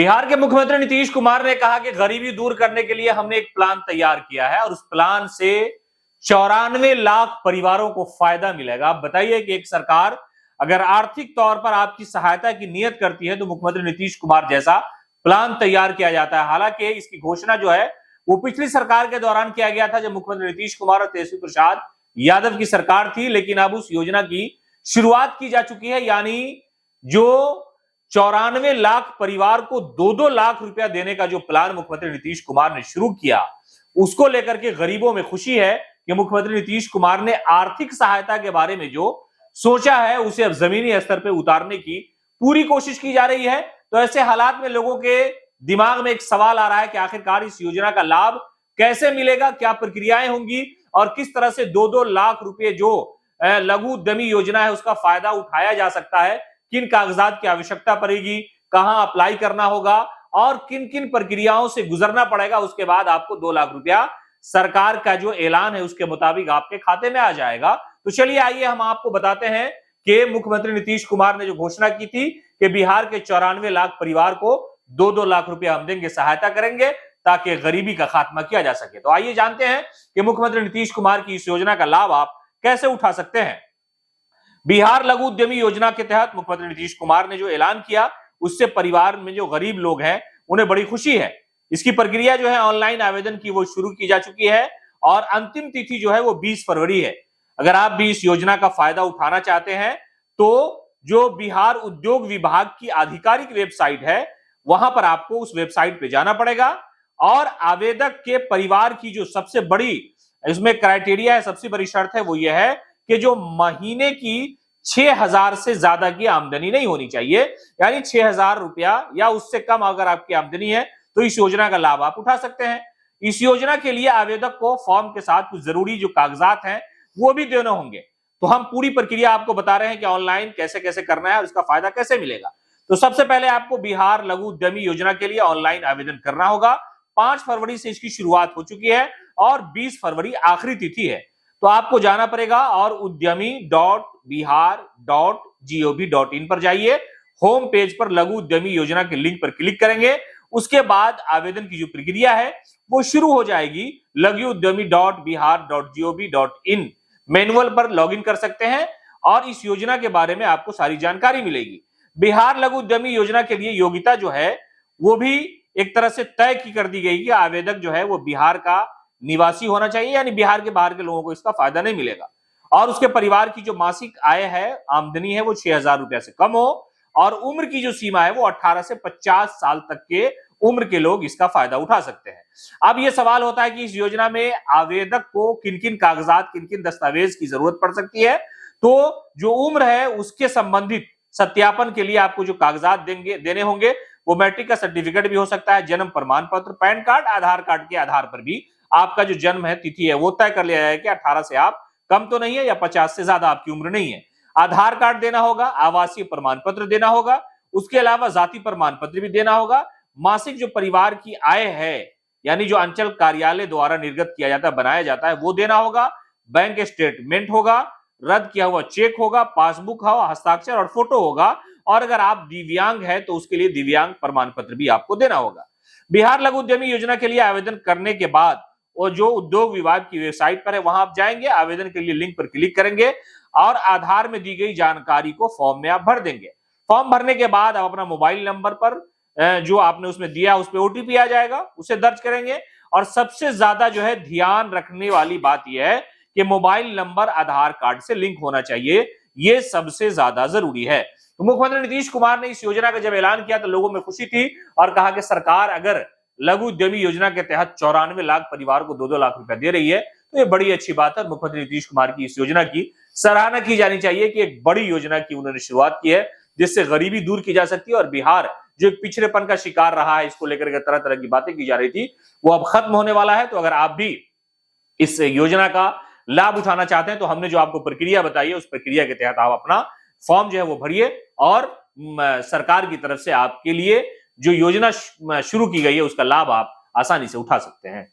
बिहार के मुख्यमंत्री नीतीश कुमार ने कहा कि गरीबी दूर करने के लिए हमने एक प्लान तैयार किया है और उस प्लान से 94 लाख परिवारों को फायदा मिलेगा। आप बताइए कि एक सरकार अगर आर्थिक तौर पर आपकी सहायता की नियत करती है तो मुख्यमंत्री नीतीश कुमार जैसा प्लान तैयार किया जाता है। हालांकि इसकी घोषणा जो है वो पिछली सरकार के दौरान किया गया था जब मुख्यमंत्री नीतीश कुमार और तेजस्वी प्रसाद यादव की सरकार थी, लेकिन अब उस योजना की शुरुआत की जा चुकी है। यानी जो 94 लाख परिवार को 2-2 लाख रुपया देने का जो प्लान मुख्यमंत्री नीतीश कुमार ने शुरू किया, उसको लेकर के गरीबों में खुशी है कि मुख्यमंत्री नीतीश कुमार ने आर्थिक सहायता के बारे में जो सोचा है उसे अब जमीनी स्तर पर उतारने की पूरी कोशिश की जा रही है। तो ऐसे हालात में लोगों के दिमाग में एक सवाल आ रहा है कि आखिरकार इस योजना का लाभ कैसे मिलेगा, क्या प्रक्रियाएं होंगी और किस तरह से 2-2 लाख रुपए जो लघु उद्यमी योजना है उसका फायदा उठाया जा सकता है, किन कागजात की आवश्यकता पड़ेगी, कहां अप्लाई करना होगा और किन किन प्रक्रियाओं से गुजरना पड़ेगा। उसके बाद आपको 2 लाख रुपया सरकार का जो ऐलान है उसके मुताबिक आपके खाते में आ जाएगा। तो चलिए आइए हम आपको बताते हैं कि मुख्यमंत्री नीतीश कुमार ने जो घोषणा की थी कि बिहार के 94 लाख परिवार को 2-2 लाख रुपया हम देंगे, सहायता करेंगे ताकि गरीबी का खात्मा किया जा सके। तो आइए जानते हैं कि मुख्यमंत्री नीतीश कुमार की इस योजना का लाभ आप कैसे उठा सकते हैं। बिहार लघु उद्यमी योजना के तहत मुख्यमंत्री नीतीश कुमार ने जो ऐलान किया उससे परिवार में जो गरीब लोग हैं उन्हें बड़ी खुशी है। इसकी प्रक्रिया जो है ऑनलाइन आवेदन की वो शुरू की जा चुकी है और अंतिम तिथि जो है वो 20 फरवरी है। अगर आप भी इस योजना का फायदा उठाना चाहते हैं तो जो बिहार उद्योग विभाग की आधिकारिक वेबसाइट है वहां पर आपको उस वेबसाइट पे जाना पड़ेगा और आवेदक के परिवार की जो सबसे बड़ी इसमें क्राइटेरिया है, सबसे बड़ी शर्त है वो यह है कि जो महीने की 6,000 से ज्यादा की आमदनी नहीं होनी चाहिए। यानी 6,000 रुपया या उससे कम अगर आपकी आमदनी है तो इस योजना का लाभ आप उठा सकते हैं। इस योजना के लिए आवेदक को फॉर्म के साथ कुछ जरूरी जो कागजात हैं वो भी देने होंगे। तो हम पूरी प्रक्रिया आपको बता रहे हैं कि ऑनलाइन कैसे कैसे करना है और इसका फायदा कैसे मिलेगा। तो सबसे पहले आपको बिहार लघु उद्यमी योजना के लिए ऑनलाइन आवेदन करना होगा। 5 फरवरी से इसकी शुरुआत हो चुकी है और 20 फरवरी आखिरी तिथि है। तो आपको जाना पड़ेगा और udyami.bihar.gov.in पर जाइए। होम पेज पर लघु उद्यमी योजना के लिंक पर क्लिक करेंगे। उसके बाद आवेदन की जो प्रक्रिया है वो शुरू हो जाएगी। लघु udyami.bihar.gov.in मैनुअल पर लॉगिन कर सकते हैं और इस योजना के बारे में आपको सारी जानकारी मिलेगी। बिहार लघु उद्यमी योजना के लिए योग्यता जो है वो भी एक तरह से तय की कर दी गई कि आवेदक जो है वो बिहार का निवासी होना चाहिए, यानी बिहार के बाहर के लोगों को इसका फायदा नहीं मिलेगा। और उसके परिवार की जो मासिक आय है, आमदनी है वो 6,000 रुपया से कम हो और उम्र की जो सीमा है वो 18 से 50 साल तक के उम्र के लोग इसका फायदा उठा सकते हैं। अब यह सवाल होता है कि इस योजना में आवेदक को किन किन कागजात, किन किन दस्तावेज की जरूरत पड़ सकती है। तो जो उम्र है उसके संबंधित सत्यापन के लिए आपको जो कागजात देने होंगे वो मैट्रिक का सर्टिफिकेट भी हो सकता है, जन्म प्रमाण पत्र, पैन कार्ड, आधार कार्ड के आधार पर भी आपका जो जन्म है, तिथि है वो तय कर लिया जाए कि 18 से आप कम तो नहीं है या 50 से ज्यादा आपकी उम्र नहीं है। आधार कार्ड देना होगा, आवासीय प्रमाण पत्र देना होगा, उसके अलावा जाति प्रमाण पत्र भी देना होगा। मासिक जो परिवार की आय है यानी जो अंचल कार्यालय द्वारा निर्गत किया जाता है, बनाया जाता है, वो देना होगा। बैंक स्टेटमेंट होगा, रद्द किया हुआ चेक होगा, पासबुक होगा, हस्ताक्षर और फोटो होगा। और अगर आप दिव्यांग है तो उसके लिए दिव्यांग प्रमाण पत्र भी आपको देना होगा। बिहार लघु उद्यमी योजना के लिए आवेदन करने के बाद और जो उद्योग विभाग की वेबसाइट पर है वहां आप जाएंगे, आवेदन के लिए लिंक पर क्लिक करेंगे और आधार में दी गई जानकारी को फॉर्म में आप भर देंगे। फॉर्म भरने के बाद आप अपना मोबाइल नंबर पर जो आपने उसमें दिया उस पर ओटीपी आ जाएगा, उसे दर्ज करेंगे। और सबसे ज्यादा जो है ध्यान रखने वाली बात यह है कि मोबाइल नंबर आधार कार्ड से लिंक होना चाहिए, यह सबसे ज्यादा जरूरी है। तो मुख्यमंत्री नीतीश कुमार ने इस योजना का जब ऐलान किया तो लोगों में खुशी थी और कहा कि सरकार अगर लघु उद्यमी योजना के तहत 94 लाख परिवार को 2-2 लाख रुपया दे रही है तो ये बड़ी अच्छी बात है। मुख्यमंत्री नीतीश कुमार की इस योजना की सराहना की जानी चाहिए कि एक बड़ी योजना की उन्होंने शुरुआत की है जिससे गरीबी दूर की जा सकती है। और बिहार जो एक पिछड़ेपन का शिकार रहा है, इसको लेकर के तरह तरह की बातें की जा रही थी, वो अब खत्म होने वाला है। तो अगर आप भी इस योजना का लाभ उठाना चाहते हैं तो हमने जो आपको प्रक्रिया बताई है उस प्रक्रिया के तहत आप अपना फॉर्म जो है वो भरिए और सरकार की तरफ से आपके लिए जो योजना शुरू की गई है उसका लाभ आप आसानी से उठा सकते हैं।